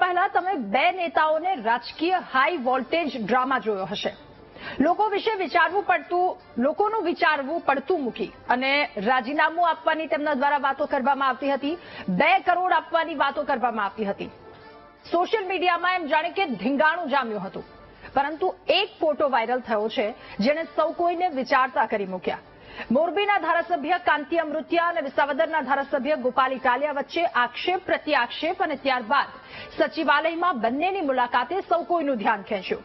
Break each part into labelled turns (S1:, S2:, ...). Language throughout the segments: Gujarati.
S1: પહેલા તમે બે નેતાઓને રાજકીય હાઈ વોલ્ટેજ ડ્રામા જોયો હશે. લોકો વિશે લોકોનું વિચારવું પડતું મૂકી અને રાજીનામું આપવાની તેમના દ્વારા વાતો કરવામાં આવતી હતી. 2 કરોડ આપવાની વાતો કરવામાં આવતી હતી. સોશિયલ મીડિયામાં એમ જાણે કે ધીંગાણું જામ્યું હતું. પરંતુ એક ફોટો વાયરલ થયો છે જેને સૌ કોઈને વિચારતા કરી મૂક્યા. મોરબીના ધારાસભ્ય કાંતિ અમૃતિયા અને વિસાવદરના ધારાસભ્ય ગોપાલ ઇટાલિયા વચ્ચે આક્ષેપ પ્રત્યાક્ષેપ અને ત્યારબાદ સચિવાલયમાં બંનેની મુલાકાતે સૌ કોઈનું ધ્યાન ખેંચ્યું.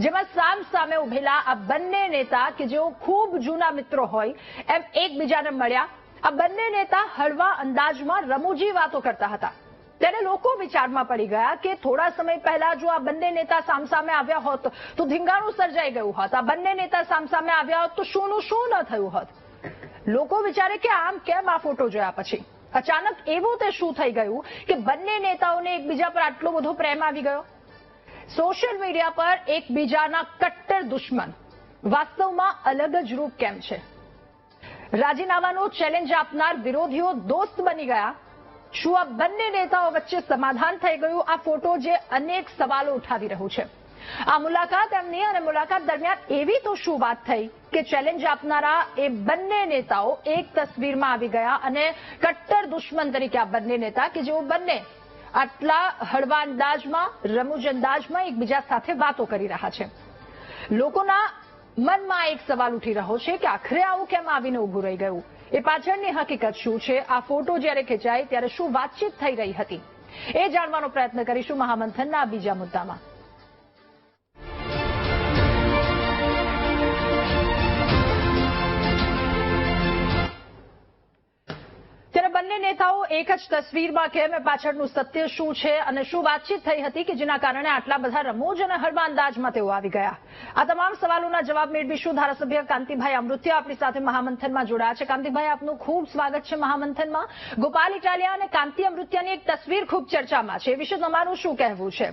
S1: જેમાં સામ સામે ઉભેલા આ બંને નેતા કે જેઓ ખૂબ જૂના મિત્રો હોય એમ એકબીજાને મળ્યા. આ બંને નેતા હળવા અંદાજમાં રમૂજી વાતો કરતા હતા. ત્યારે લોકો વિચારમાં પડી ગયા કે થોડા સમય પહેલા જો આ બંને નેતા સામસામે આવ્યા હોત તો ધીંગાણું સર્જાઈ ગયું હોત. આ બંને નેતા સામસામે આવ્યા હોત તો શુંનું શું ન થયું હોત. લોકો વિચારે કે આમ કેમ આ ફોટો જોયા પછી અચાનક એવું તે શું થઈ ગયું કે બંને નેતાઓને એકબીજા પર આટલો બધો પ્રેમ આવી ગયો. સોશિયલ મીડિયા પર એકબીજાના કટ્ટર દુશ્મન વાસ્તવમાં અલગ જ રૂપ કેમ છે? રાજીનામાનો ચેલેન્જ આપનાર વિરોધીઓ દોસ્ત બની ગયા. શું આ બંને નેતાઓ વચ્ચે સમાધાન થઈ ગયું? આ ફોટો જે અનેક સવાલો ઉઠાવી રહ્યું છે. આ મુલાકાત એમની અને મુલાકાત દરમિયાન એવી તો શું વાત થઈ કે ચેલેન્જ આપનારા એ બંને નેતાઓ એક તસવીરમાં આવી ગયા અને કટ્ટર દુશ્મન તરીકે આ બંને નેતા કે જેઓ બંને આટલા હળવા અંદાજમાં રમૂજ અંદાજમાં એકબીજા સાથે વાતો કરી રહ્યા છે. લોકોના મનમાં એક સવાલ ઉઠી રહ્યો છે કે આખરે આવું કેમ આવીને ઉભું રહી ગયું? એ પાછળની હકીકત શું છે? આ ફોટો જ્યારે ખેંચાય ત્યારે શું વાતચીત થઈ રહી હતી એ જાણવાનો પ્રયત્ન કરીશું મહામંથનના આ બીજા મુદ્દામાં. ત્યારે બંને નેતાઓ એક જ તસવીરમાં કેમ? એ પાછળનું સત્ય શું છે અને શું વાતચીત થઈ હતી કે જેના કારણે આટલા બધા રમૂજ અને હળવા અંદાજમાં તેઓ આવી ગયા? આ તમામ સવાલોના જવાબ મેળવીશું. ધારાસભ્ય કાંતિભાઈ અમૃતિયા આપણી સાથે મહામંથનમાં જોડાયા છે. કાંતિભાઈ, આપનું ખૂબ સ્વાગત છે મહામંથનમાં. ગોપાલ ઇટાલિયા અને કાંતિ અમૃતિયાની એક તસવીર ખૂબ ચર્ચામાં છે. એ વિશે તમારું શું કહેવું છે?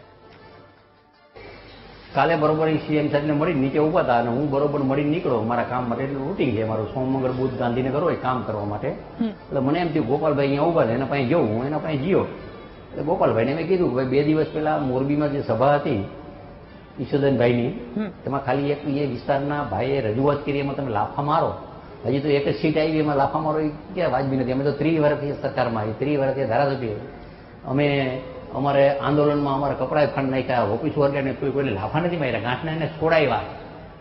S2: કાલે બરોબર સીએમ સાહેબને મળી નીચે ઉભા હતા અને હું બરોબર મળી નીકળો. મારા કામ માટે રૂટીન છે મારું, સોમ મંગળ બુધ ગાંધીનગર હોય કામ કરવા માટે. એટલે મને એમ થયું ગોપાલભાઈ અહીંયા ઉભા છે, એના પાસે જવું. હું એના પાસે ગયો. એટલે ગોપાલભાઈને મેં કીધું કે 2 દિવસ પહેલા મોરબીમાં જે સભા હતી ઈશુદાનભાઈની, એમાં ખાલી એક એ વિસ્તારના ભાઈએ રજૂઆત કરી, એમાં તમે લાફા મારો. હજી તો એક જ સીટ આવી, એમાં લાફા મારો એ ક્યાં વાજબી નથી. અમે તો 30 વર્ષથી સરકારમાં આવી, 30 વર્ષથી ધારાસભ્ય. અમે અમારે આંદોલનમાં અમારા કપડાં ફાંડ નાખ્યા, ઓફિસ વર્ગને કોઈને લાફા નથી માર્યા, ગાંઠના એને છોડાવ્યા.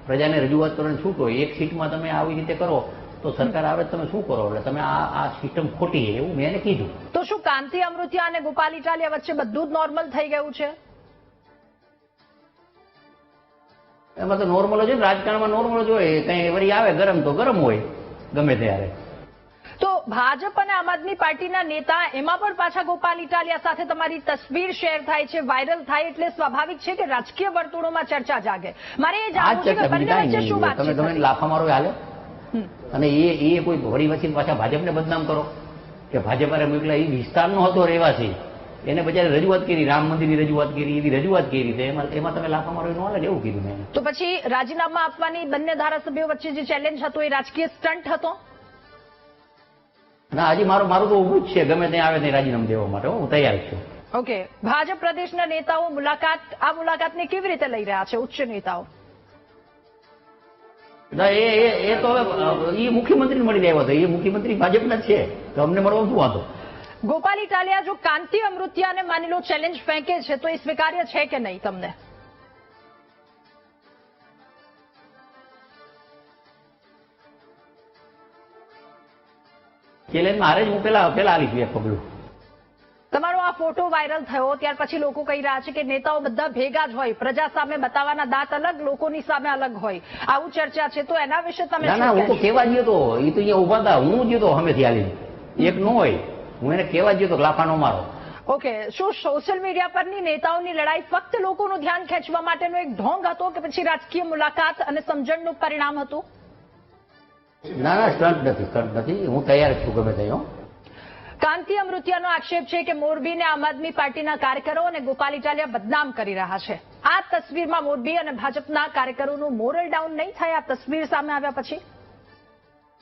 S2: પ્રજાને રજૂઆત કરવાની છૂટ હોય. એક સીટમાં તમે આવી રીતે કરો તો સરકાર આવે તમે શું કરો? એટલે તમે આ સિસ્ટમ ખોટી છે એવું મેં એને કીધું.
S1: તો શું કાંતિ અમૃતિયા અને ગોપાલ ઇટાલિયા વચ્ચે બધું જ નોર્મલ થઈ ગયું છે?
S2: એમાં તો નોર્મલ જ હોય ને, રાજકારણમાં નોર્મલ જ હોય. કઈ વળી આવે ગરમ તો ગરમ હોય ગમે ત્યારે.
S1: તો ભાજપ અને આમ આદમી પાર્ટીના નેતા એમાં પણ પાછા ગોપાલ ઇટાલિયા સાથે તમારી તસવીર શેર થાય છે, વાયરલ થાય એટલે સ્વાભાવિક છે કે રાજકીય વર્તુળોમાં ચર્ચા જાગે. મારે એ જાણવું છે કે બંને વચ્ચે શું વાત છે?
S2: તમે લાફા મારો હાલે અને એ કોઈ વળી વચ્ચે પાછા ભાજપને બદનામ કરો કે ભાજપે મોકલા. એ વિસ્તારનો હતો રહેવાસી, એને બજારે રજૂઆત કરી, રામ મંદિરની રજૂઆત કરી, એવી રજૂઆત કરી છે. એમાં તમે લાફા મારો ન હાલે ને એવું કીધું મેં.
S1: તો પછી રાજીનામા આપવાની બંને ધારાસભ્યો વચ્ચે જે ચેલેન્જ હતો એ રાજકીય સ્ટન્ટ હતો?
S2: ના, હજી મારું તો ઊભું જ છે. ગમે ત્યાં આવે ત્યાં રાજીનામું દેવા માટે હું તૈયાર છું.
S1: ઓકે, ભાજપ પ્રદેશના નેતાઓ આ મુલાકાતને કેવી રીતે લઈ રહ્યા છે? ઉચ્ચ નેતાઓ
S2: ના, એ તો હવે એ મુખ્યમંત્રીને મળીને આવ્યો હતો. એ મુખ્યમંત્રી ભાજપના જ છે, તો અમને મળવા શું વાંધો?
S1: ગોપાલ ઇટાલિયા જો કાંતિ અમૃતિયાને માની લો ચેલેન્જ ફેંકે છે તો એ સ્વીકાર્ય છે કે નહીં તમને?
S2: ચેલેન્જમાં હારે જ હું પેલા આવીશું એક પગલું.
S1: તમારો આ ફોટો વાયરલ થયો ત્યાર પછી લોકો કહી રહ્યા છે કે નેતાઓ બધા ભેગા જ હોય, પ્રજા સામે બતાવવાના દાંત અલગ, લોકોની સામે અલગ હોય, આવું ચર્ચા છે. તો એના વિશે તમે
S2: ના, હું તો કહેવા ગયો તો. એ તો અહીંયા ઉભા હતા, હું ગયો તો હમેથી હાલી. એક ન હોય, હું એને કહેવા ગયો તો લાફા નો મારો.
S1: ઓકે, શું સોશિયલ મીડિયા પરની નેતાઓની લડાઈ ફક્ત લોકોનું ધ્યાન ખેંચવા માટેનો એક ઢોંગ હતો કે પછી રાજકીય મુલાકાત અને સમજણનું પરિણામ હતું?
S2: ના, સ્ટન્ટ નથી. હું તૈયાર છું ગમે તે.
S1: કાંતિ અમૃતિયાનો આક્ષેપ છે કે મોરબીને આમ આદમી પાર્ટીના કાર્યકરો અને ગોપાલ ઇટાલિયા બદનામ કરી રહ્યા છે. આ તસવીરમાં મોરબી અને ભાજપના કાર્યકરોનું મોરલ ડાઉન નહીં થાય આ તસવીર સામે આવ્યા પછી?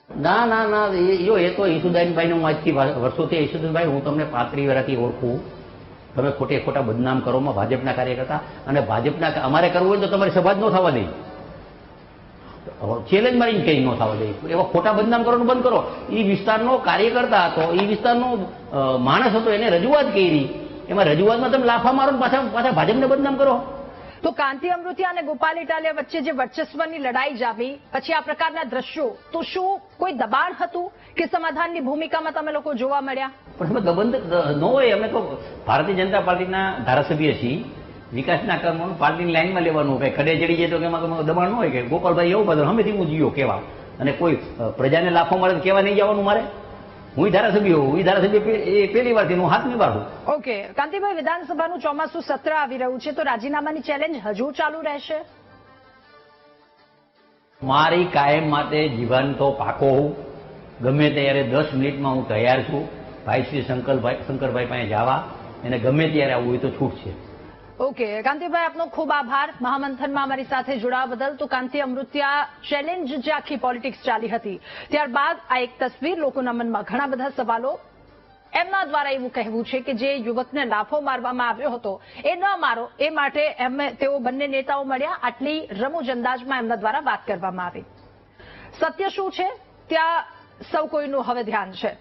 S2: ના, એ તો ઈશુદાનભાઈને હું આજથી વર્ષોથી ઈશુદાનભાઈ હું તમને 35 વર્ષથી ઓળખું. તમે ખોટે ખોટા બદનામ કરોમાં ભાજપના કાર્યકર્તા, અને ભાજપના અમારે કરવું હોય તો તમારી સભા જ ન થવા દે, ચેલેન્જ મારીને કંઈ ન થવા દે, એવા ખોટા બદનામ કરવાનું બંધ કરો. એ વિસ્તારનો કાર્યકર્તા હતો, એ વિસ્તારનો માણસ હતો, એને રજૂઆત કરી, એમાં રજૂઆતમાં તમે લાફા મારો ને પાછા ભાજપને બદનામ કરો.
S1: તો કાંતિ અમૃતિયા અને ગોપાલ ઇટાલિયા વચ્ચે જે વર્ચસ્વની લડાઈ જામી પછી આ પ્રકારના દ્રશ્યો, તો શું કોઈ દબાણ હતું કે સમાધાનની ભૂમિકામાં તમે લોકો જોવા મળ્યા?
S2: પણ અમે દબંધ ન હોય. અમે તો ભારતીય જનતા પાર્ટીના ધારાસભ્ય છીએ, વિકાસના કામોનું પાર્ટીની લાઈનમાં લેવાનું, કઈ ખડે ચડી જાય તો એમાં દબાણ ન હોય કે ગોપાલભાઈ એવું બધું અમે ધીમું જીવો કેવા, અને કોઈ પ્રજાને લાફો મારે કેવા નહીં જવાનું મારે. હું ધારાસભ્ય હોઉં, એ ધારાસભ્ય એ પહેલી વાર હું હાથ નિભાડું.
S1: ઓકે, કાંતિભાઈ, વિધાનસભાનું ચોમાસું સત્ર આવી રહ્યું છે, તો રાજીનામાની ચેલેન્જ હજુ ચાલુ રહેશે?
S2: મારી કાયમ માટે જીવન તો પાકો હોઉં, ગમે ત્યારે 10 મિનિટમાં હું તૈયાર છું ભાઈ શ્રી શંકરભાઈ પાસે જવા, એને ગમે ત્યારે આવવું હોય તો છૂટ છે.
S1: ઓકે, કાંતિભાઈ, આપનો ખૂબ આભાર મહામંથનમાં અમારી સાથે જોડાવા બદલ. તો કાંતિ અમૃતિયા ચેલેન્જ જે આખી પોલિટિક્સ ચાલી હતી, ત્યારબાદ આ એક તસવીર, લોકોના મનમાં ઘણા બધા સવાલો. એમના દ્વારા એવું કહેવું છે કે જે યુવકને લાફો મારવામાં આવ્યો હતો એ ન મારો, એ માટે તેઓ બંને નેતાઓ મળ્યા, આટલી રમૂજ અંદાજમાં એમના દ્વારા વાત કરવામાં આવી. સત્ય શું છે ત્યાં સૌ કોઈનું હવે ધ્યાન છે.